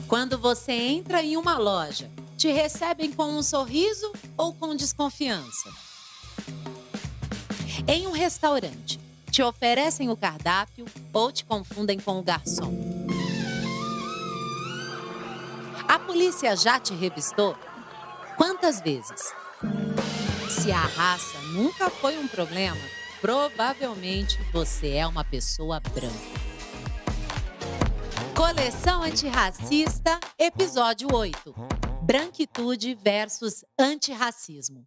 Quando você entra em uma loja, te recebem com um sorriso ou com desconfiança? Em um restaurante, te oferecem o cardápio ou te confundem com o garçom? A polícia já te revistou? Quantas vezes? Se a raça nunca foi um problema, provavelmente você é uma pessoa branca. Coleção Antirracista, episódio 8. Branquitude versus antirracismo.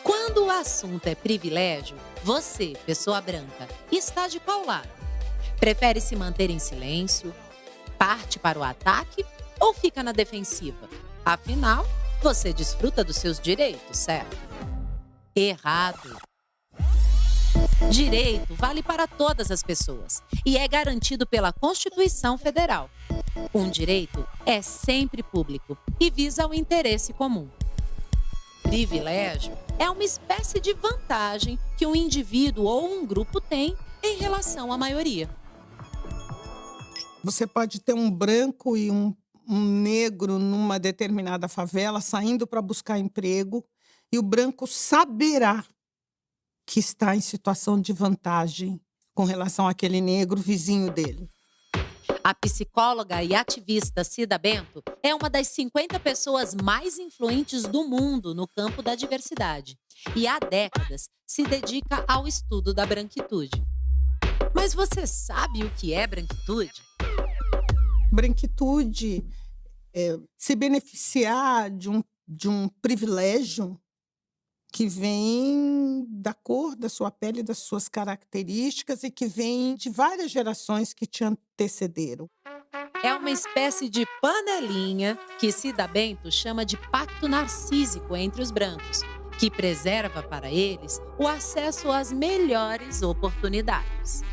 Quando o assunto é privilégio, você, pessoa branca, está de qual lado? Prefere se manter em silêncio? Parte para o ataque ou fica na defensiva? Afinal, você desfruta dos seus direitos, certo? Errado. Direito vale para todas as pessoas e é garantido pela Constituição Federal. Um direito é sempre público e visa o interesse comum. Privilégio é uma espécie de vantagem que um indivíduo ou um grupo tem em relação à maioria. Você pode ter um branco e um negro numa determinada favela saindo para buscar emprego e o branco saberá que está em situação de vantagem com relação àquele negro vizinho dele. A psicóloga e ativista Cida Bento é uma das 50 pessoas mais influentes do mundo no campo da diversidade e há décadas se dedica ao estudo da branquitude. Mas você sabe o que é branquitude? Branquitude é se beneficiar de um privilégio que vem da cor da sua pele, das suas características e que vem de várias gerações que te antecederam. É uma espécie de panelinha que Cida Bento chama de pacto narcísico entre os brancos, que preserva para eles o acesso às melhores oportunidades.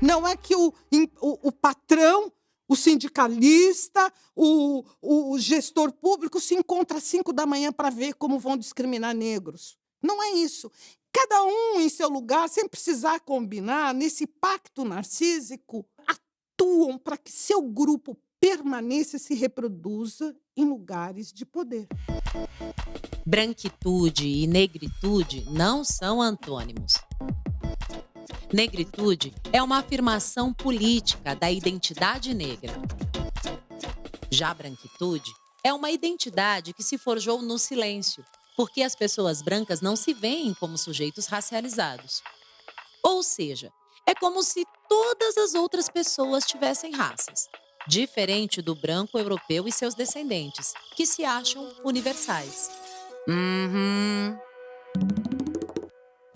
Não é que o patrão, o sindicalista, o gestor público se encontra às 5 da manhã para ver como vão discriminar negros. Não é isso. Cada um em seu lugar, sem precisar combinar, nesse pacto narcísico, atuam para que seu grupo permaneça e se reproduza em lugares de poder. Branquitude e negritude não são antônimos. Negritude é uma afirmação política da identidade negra. Já branquitude é uma identidade que se forjou no silêncio, porque as pessoas brancas não se veem como sujeitos racializados. Ou seja, é como se todas as outras pessoas tivessem raças, diferente do branco europeu e seus descendentes, que se acham universais.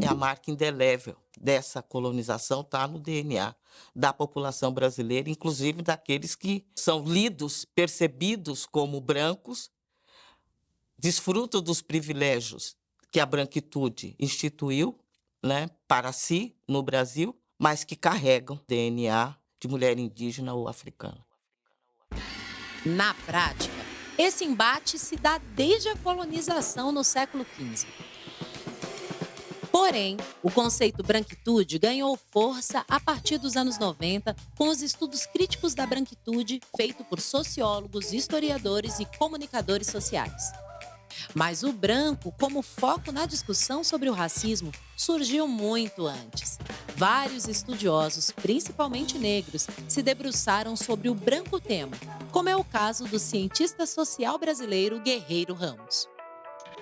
É a marca indelével dessa colonização, está no DNA da população brasileira, inclusive daqueles que são lidos, percebidos como brancos, desfrutam dos privilégios que a branquitude instituiu, né, para si no Brasil, mas que carregam DNA de mulher indígena ou africana. Na prática, esse embate se dá desde a colonização no século XV. Porém, o conceito branquitude ganhou força a partir dos anos 90 com os estudos críticos da branquitude feitos por sociólogos, historiadores e comunicadores sociais. Mas o branco, como foco na discussão sobre o racismo, surgiu muito antes. Vários estudiosos, principalmente negros, se debruçaram sobre o branco tema, como é o caso do cientista social brasileiro Guerreiro Ramos.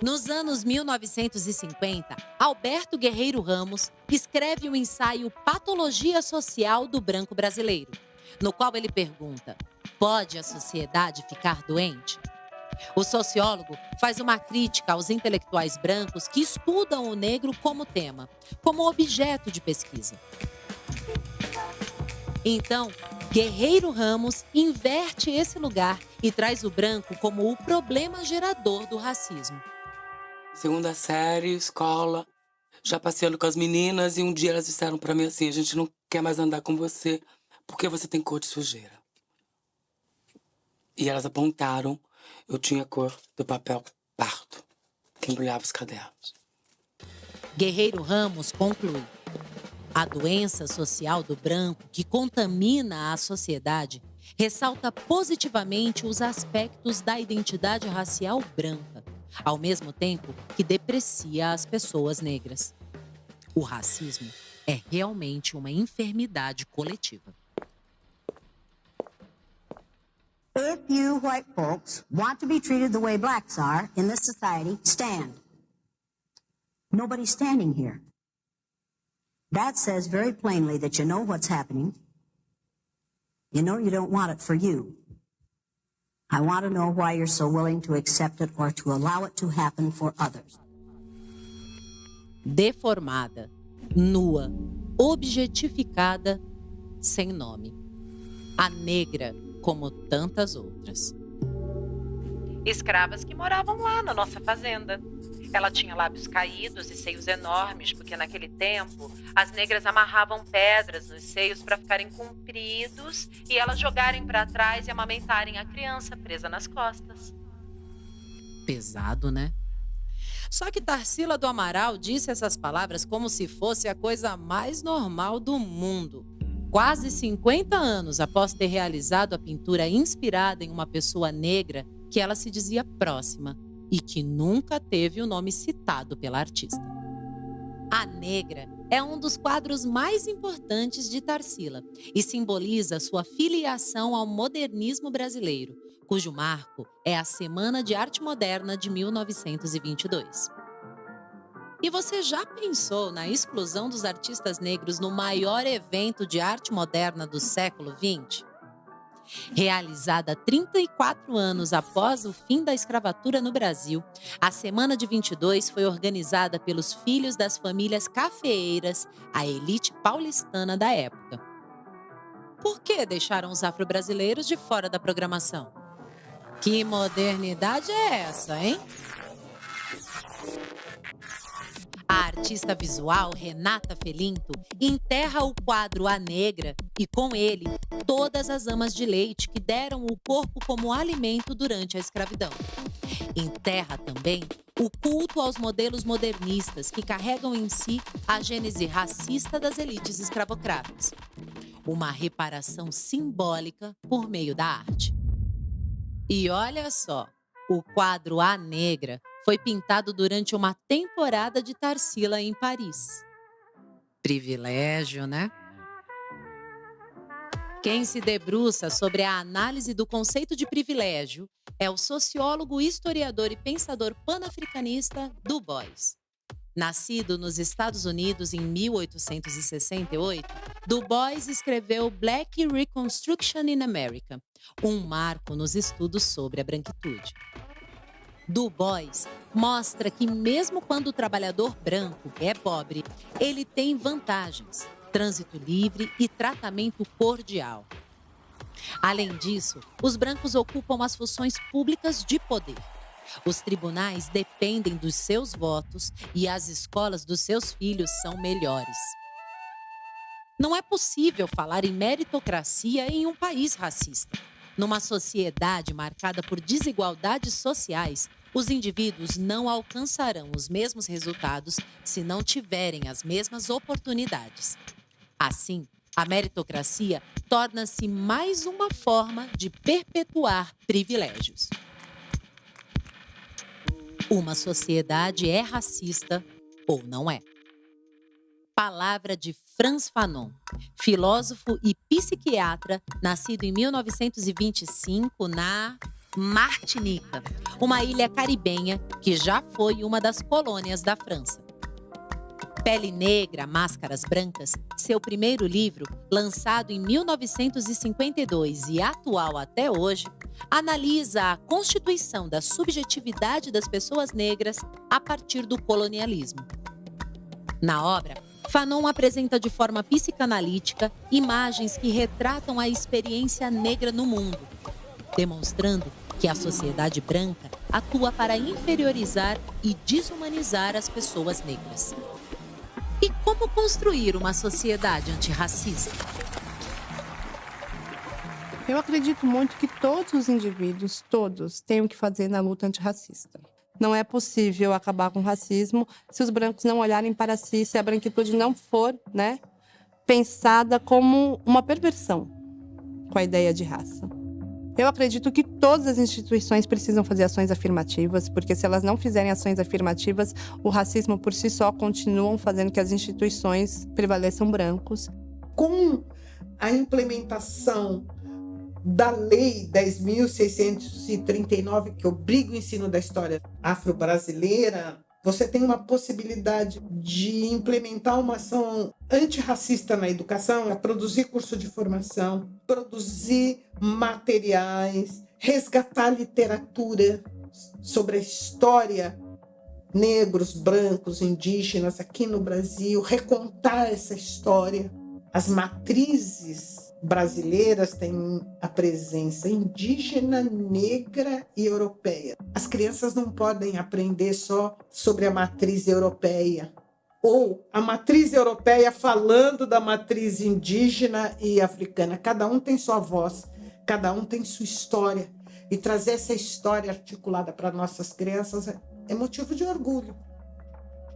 Nos anos 1950, Alberto Guerreiro Ramos escreve o ensaio Patologia Social do Branco Brasileiro, no qual ele pergunta: pode a sociedade ficar doente? O sociólogo faz uma crítica aos intelectuais brancos que estudam o negro como tema, como objeto de pesquisa. Então, Guerreiro Ramos inverte esse lugar e traz o branco como o problema gerador do racismo. Segunda série, escola, já passeando com as meninas e um dia elas disseram pra mim assim: a gente não quer mais andar com você porque você tem cor de sujeira. E elas apontaram, eu tinha cor do papel pardo, que embrulhava os cadernos. Guerreiro Ramos conclui: a doença social do branco que contamina a sociedade ressalta positivamente os aspectos da identidade racial branca, ao mesmo tempo que deprecia as pessoas negras. O racismo é realmente uma enfermidade coletiva. If you white folks want to be treated the way blacks are in this society, stand. Nobody's standing here. That says very plainly that you know what's happening. You know you don't want it for you. I want to know why you're so willing to accept it or to allow it to happen for others. Deformada, nua, objetificada, sem nome. A negra, como tantas outras. Escravas que moravam lá na nossa fazenda. Ela tinha lábios caídos e seios enormes, porque naquele tempo as negras amarravam pedras nos seios para ficarem compridos e elas jogarem para trás e amamentarem a criança presa nas costas. Pesado, né? Só que Tarsila do Amaral disse essas palavras como se fosse a coisa mais normal do mundo. Quase 50 anos após ter realizado a pintura inspirada em uma pessoa negra que ela se dizia próxima e que nunca teve o nome citado pela artista. A Negra é um dos quadros mais importantes de Tarsila e simboliza sua filiação ao modernismo brasileiro, cujo marco é a Semana de Arte Moderna de 1922. E você já pensou na exclusão dos artistas negros no maior evento de arte moderna do século XX? Realizada 34 anos após o fim da escravatura no Brasil, a Semana de 22 foi organizada pelos filhos das famílias cafeeiras, a elite paulistana da época. Por que deixaram os afro-brasileiros de fora da programação? Que modernidade é essa, hein? A artista visual Renata Felinto enterra o quadro A Negra e, com ele, todas as amas de leite que deram o corpo como alimento durante a escravidão. Enterra também o culto aos modelos modernistas que carregam em si a gênese racista das elites escravocratas. Uma reparação simbólica por meio da arte. E olha só, o quadro A Negra foi pintado durante uma temporada de Tarsila em Paris. Privilégio, né? Quem se debruça sobre a análise do conceito de privilégio é o sociólogo, historiador e pensador panafricanista Du Bois. Nascido nos Estados Unidos em 1868, Du Bois escreveu Black Reconstruction in America, um marco nos estudos sobre a branquitude. Du Bois mostra que mesmo quando o trabalhador branco é pobre, ele tem vantagens, trânsito livre e tratamento cordial. Além disso, os brancos ocupam as funções públicas de poder. Os tribunais dependem dos seus votos e as escolas dos seus filhos são melhores. Não é possível falar em meritocracia em um país racista. Numa sociedade marcada por desigualdades sociais, os indivíduos não alcançarão os mesmos resultados se não tiverem as mesmas oportunidades. Assim, a meritocracia torna-se mais uma forma de perpetuar privilégios. Uma sociedade é racista ou não é. Palavra de Frantz Fanon, filósofo e psiquiatra, nascido em 1925 na Martinica, uma ilha caribenha que já foi uma das colônias da França. Pele Negra, Máscaras Brancas, seu primeiro livro, lançado em 1952 e atual até hoje, analisa a constituição da subjetividade das pessoas negras a partir do colonialismo. Na obra, Fanon apresenta de forma psicanalítica imagens que retratam a experiência negra no mundo, demonstrando que a sociedade branca atua para inferiorizar e desumanizar as pessoas negras. E como construir uma sociedade antirracista? Eu acredito muito que todos os indivíduos, todos, têm o que fazer na luta antirracista. Não é possível acabar com o racismo se os brancos não olharem para si, se a branquitude não for, pensada como uma perversão. com a ideia de raça. Eu acredito que todas as instituições precisam fazer ações afirmativas, porque se elas não fizerem ações afirmativas, o racismo por si só continuam fazendo que as instituições prevaleçam brancos. Com a implementação da Lei 10.639, que obriga o ensino da história afro-brasileira, você tem uma possibilidade de implementar uma ação antirracista na educação, produzir curso de formação, produzir materiais, resgatar literatura sobre a história, negros, brancos, indígenas aqui no Brasil, recontar essa história. As matrizes brasileiras têm a presença indígena, negra e europeia. As crianças não podem aprender só sobre a matriz europeia, ou a matriz europeia falando da matriz indígena e africana. Cada um tem sua voz, cada um tem sua história. E trazer essa história articulada para nossas crianças é motivo de orgulho.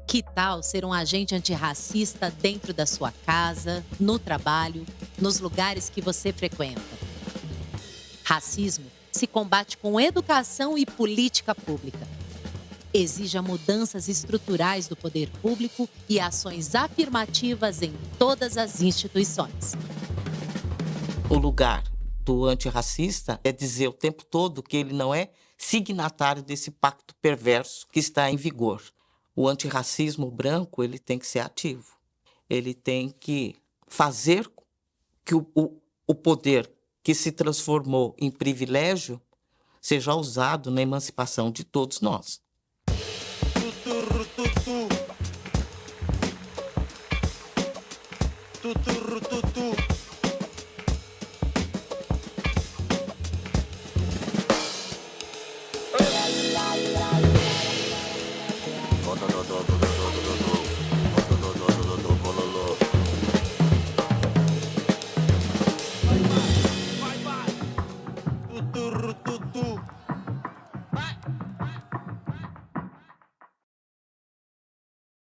Que tal ser um agente antirracista dentro da sua casa, no trabalho, nos lugares que você frequenta? Racismo se combate com educação e política pública. Exija mudanças estruturais do poder público e ações afirmativas em todas as instituições. O lugar do antirracista é dizer o tempo todo que ele não é signatário desse pacto perverso que está em vigor. O antirracismo branco, ele tem que ser ativo. Ele tem que fazer que o poder que se transformou em privilégio seja usado na emancipação de todos nós. Tutu,